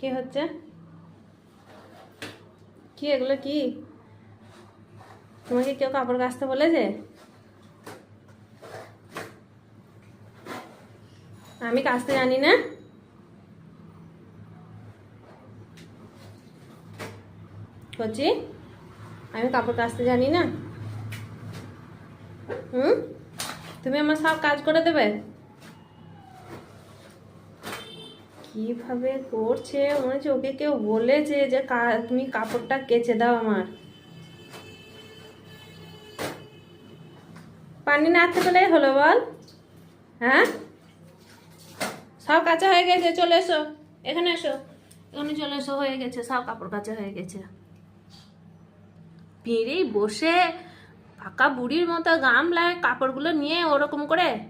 কি হচ্ছে? কি এগুলো কি? তোমাকে কেউ কাপড় কাচতে বলেছে? আমি কাচতে জানি না? কচি, আমি কাপড় কাচতে জানি না? তুমি আমার সব কাজ করে দেবে? কিভাবে করছে মনে হচ্ছে ওকে কেউ বলেছে যে তুমি কাপড়টা কেচে দাও আমার। পানি নাড়তে পেলেই হলো বল। হ্যাঁ, সব কাঁচা হয়ে গেছে, চলে এসো, এখানে এসো, এখানে চলে এসো, হয়ে গেছে, সব কাপড় কাঁচা হয়ে গেছে। পেরেই বসে ফাঁকা বুড়ির মতো গামলায় কাপড়গুলো নিয়ে ওরকম করে